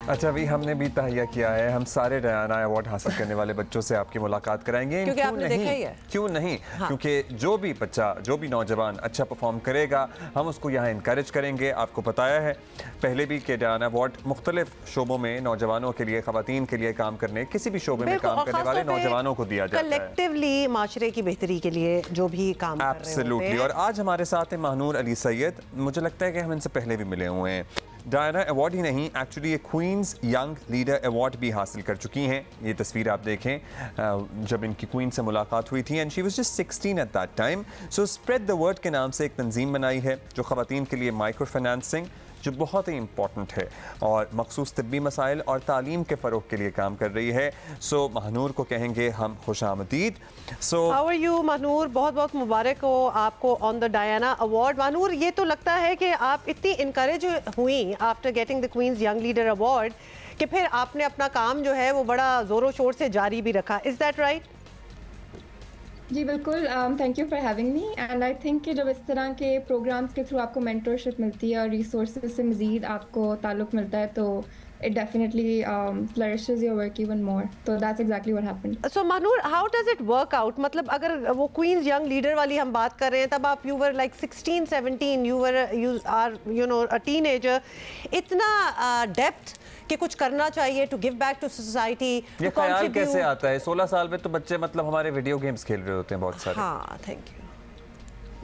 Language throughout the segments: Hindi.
अच्छा अभी हमने भी तहैया किया है, हम सारे डायना अवार्ड हासिल करने वाले बच्चों से आपकी मुलाकात कराएंगे। क्योंकि आपने देखा ही है। क्यों नहीं, हाँ। क्योंकि जो भी बच्चा, जो भी नौजवान अच्छा परफॉर्म करेगा, हम उसको यहाँ इनकरेज करेंगे। आपको बताया है पहले भी कि डायना अवार्ड मुख्तलिफ शोबों में नौजवानों के लिए, खवातीन के लिए काम करने, किसी भी शोबे में काम करने वाले नौजवानों को दिया जाता है, कलेक्टिवली माशरे की बेहतरी के लिए जो भी काम कर रहे होते हैं। एब्सोल्युटली। और आज हमारे साथ है महानूर अली सैयद। मुझे लगता है कि हम इनसे पहले भी मिले हुए हैं। डायना अवार्ड ही नहीं, एक्चुअली ये क्वींस यंग लीडर अवार्ड भी हासिल कर चुकी हैं। ये तस्वीर आप देखें जब इनकी क्वीन से मुलाकात हुई थी, and she was just 16 at that time. So spread the word के नाम से एक तंजीम बनाई है जो ख़वातीन के लिए माइक्रो फाइनेंसिंग, जो बहुत ही इंपॉर्टेंट है, और मखसूस तिब्बी मसाइल और तालीम के फ़रोग के लिए काम कर रही है। सो महानूर को कहेंगे हम खुशामदीद। So how are you Mahanoor, बहुत बहुत मुबारक हो आपको on the Diana award. Mahanoor, ये तो लगता है कि आप इतनी इनकरेज हुई after getting the queen's young leader award कि फिर आपने अपना काम जो है वो बड़ा ज़ोरों शोर से जारी भी रखा। Is that right? जी बिल्कुल, thank you for having me. And I think कि जब इस तरह के प्रोग्राम्स के थ्रू आपको मेंटरशिप मिलती है और रिसोर्सेज से मज़ीद आपको ताल्लुक़ मिलता है तो it definitely flourishes your work even more. So that's exactly what happened. So Manur, how does it work out? मतलब अगर वो Queen's Young Leader वाली हम बात कर रहे हैं, तब आप you were like 16, 17, you are you know a teenager. इतना depth कि कुछ करना चाहिए to give back to society. ये ख्याल कैसे आता है? 16 साल में तो बच्चे मतलब हमारे वीडियो गेम्स खेल रहे होते हैं बहुत सारे। हाँ, thank you.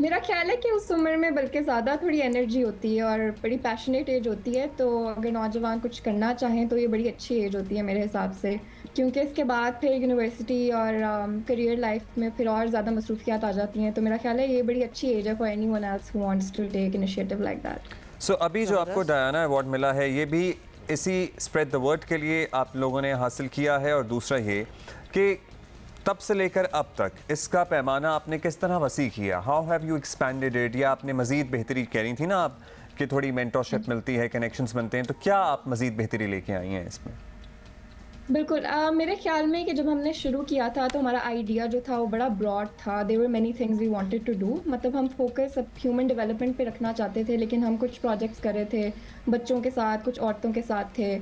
मेरा ख्याल है कि उस उम्र में बल्कि ज़्यादा थोड़ी एनर्जी होती है और बड़ी पैशनेट एज होती है, तो अगर नौजवान कुछ करना चाहें तो ये बड़ी अच्छी एज होती है मेरे हिसाब से, क्योंकि इसके बाद फिर यूनिवर्सिटी और करियर लाइफ में फिर और ज़्यादा मसरूफियात आ जाती हैं। तो मेरा ख्याल है ये बड़ी अच्छी एज है for anyone else who wants to take initiative like that. So अभी जो आपको डायना अवार्ड मिला है, ये भी इसी स्प्रेड द वर्ड के लिए आप लोगों ने हासिल किया है, और दूसरा ये कि तब से लेकर अब तक इसका पैमाना आपने किस तरह वसी किया? How have you expanded it? या आपने मज़ीद बेहतरी कह रही थी ना आप कि थोड़ी मेंटरशिप मिलती है, कनेक्शंस बनते हैं, तो क्या आप मज़ीद बेहतरी लेके आई हैं इसमें? बिल्कुल, मेरे ख्याल में कि जब हमने शुरू किया था तो हमारा आइडिया जो था वो बड़ा ब्रॉड था। There were many things we wanted to do. मतलब हम फोकस अब ह्यूमन डेवलपमेंट पे रखना चाहते थे, लेकिन हम कुछ प्रोजेक्ट्स कर रहे थे बच्चों के साथ, कुछ औरतों के साथ थे,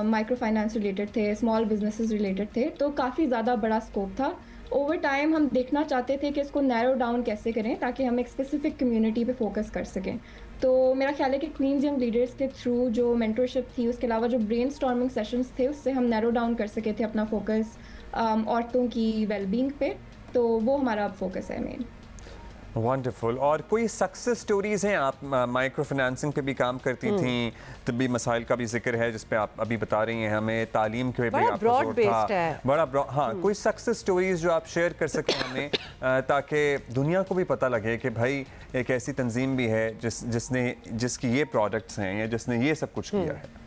माइक्रो फाइनेंस रिलेटेड थे, स्मॉल बिजनेसेस रिलेटेड थे, तो काफ़ी ज़्यादा बड़ा स्कोप था। ओवर टाइम हम देखना चाहते थे कि इसको नैरो डाउन कैसे करें ताकि हम एक स्पेसिफिक कम्युनिटी पे फोकस कर सकें। तो मेरा ख्याल है कि क्वींस यंग लीडर्स के थ्रू जो मेंटरशिप थी, उसके अलावा जो ब्रेनस्टॉर्मिंग सेशंस थे, उससे हम नैरो डाउन कर सके थे अपना फोकस औरतों की वेलबींग पे। तो वो हमारा अब फोकस है मेन। वंडरफुल। और कोई सक्सेस स्टोरीज हैं? आप माइक्रो फाइनेंसिंग पे भी काम करती थी, तिब्बी मसाइल का भी जिक्र है जिस पे आप अभी बता रही हैं हमें, तालीम के भी आपका जोर था, बड़ा ब्रॉड। हाँ, कोई सक्सेस स्टोरीज जो आप शेयर कर सकें हमें ताकि दुनिया को भी पता लगे कि भाई एक ऐसी तंजीम भी है जिसकी ये प्रोडक्ट्स हैं या जिसने ये सब कुछ किया है।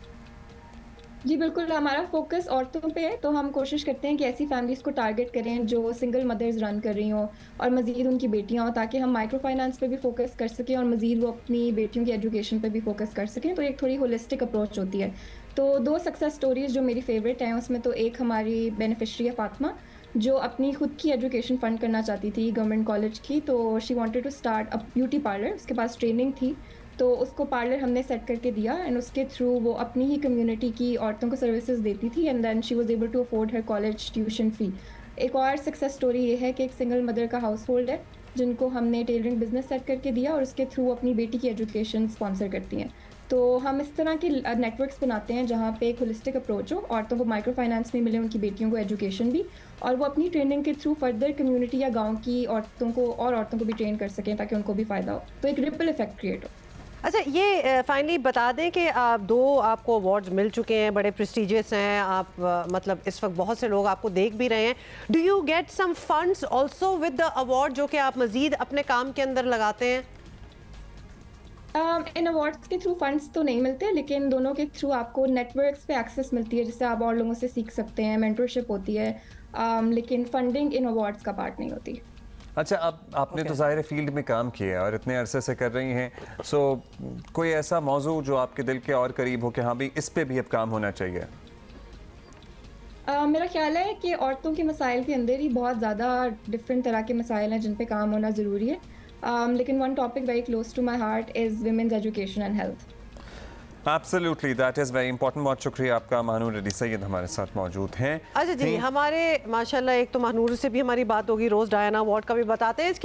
जी बिल्कुल, हमारा फोकस औरतों पे है, तो हम कोशिश करते हैं कि ऐसी फैमिलीज़ को टारगेट करें जो सिंगल मदर्स रन कर रही हों और मज़ीद उनकी बेटियां हों, ताकि हम माइक्रो फाइनेंस पे भी फोकस कर सकें और मज़ीद वो अपनी बेटियों की एजुकेशन पे भी फोकस कर सकें। तो एक थोड़ी होलिस्टिक अप्रोच होती है। तो 2 सक्सेस स्टोरीज़ जो मेरी फेवरेट हैं उसमें तो एक हमारी बेनिफिशरी है फातिमा, जो अपनी खुद की एजुकेशन फ़ंड करना चाहती थी गवर्नमेंट कॉलेज की। तो she wanted to start a beauty parlour, उसके पास ट्रेनिंग थी, तो उसको पार्लर हमने सेट करके दिया एंड उसके थ्रू वो अपनी ही कम्युनिटी की औरतों को सर्विसेज देती थी and then she was able to afford her college tuition fee. एक और सक्सेस स्टोरी ये है कि एक सिंगल मदर का हाउस होल्ड है जिनको हमने टेलरिंग बिजनेस सेट करके दिया और उसके थ्रू अपनी बेटी की एजुकेशन स्पॉन्सर करती हैं। तो हम इस तरह के नेटवर्क्स बनाते हैं जहाँ पे एक होलिस्टिक अप्रोच हो, औरतों को माइक्रो फाइनेंस में मिले, उनकी बेटियों को एजुकेशन भी, और वो अपनी ट्रेनिंग के थ्रू फर्दर कम्युनिटी या गाँव की औरतों को भी ट्रेन कर सकें ताकि उनको भी फ़ायदा हो, तो एक रिपल इफेक्ट क्रिएट हो। अच्छा, ये फाइनली बता दें कि आप 2 आपको अवार्ड्स मिल चुके हैं, बड़े प्रेस्टिजियस हैं आप, मतलब इस वक्त बहुत से लोग आपको देख भी रहे हैं। Do you get some funds also with the award जो कि आप मज़ीद अपने काम के अंदर लगाते हैं? इन अवार्ड्स के थ्रू फंड्स तो नहीं मिलते, लेकिन दोनों के थ्रू आपको नेटवर्क्स पे एक्सेस मिलती है जिससे आप और लोगों से सीख सकते हैं, मेंटरशिप होती है, लेकिन फंडिंग इन अवार्ड्स का पार्ट नहीं होती। अच्छा, अब आपने तो ज़ाहिर फील्ड में काम किया और इतने अरसे से कर रही हैं, सो कोई ऐसा मौजू जो आपके दिल के और करीब हो कि हाँ भाई इस पे भी अब काम होना चाहिए? मेरा ख्याल है कि औरतों के मसाइल के अंदर ही बहुत ज़्यादा डिफरेंट तरह के मसाइल हैं जिन पे काम होना ज़रूरी है, लेकिन one topic very close to my heart is women's education and health. Absolutely, that is very important. बहुत शुक्रिया आपका। महानूर अली सैयद हमारे साथ मौजूद हैं। अच्छा जी, हमारे माशाल्लाह एक तो महानूर से भी हमारी बात होगी, रोज़ डायना अवार्ड का भी बताते हैं। इसके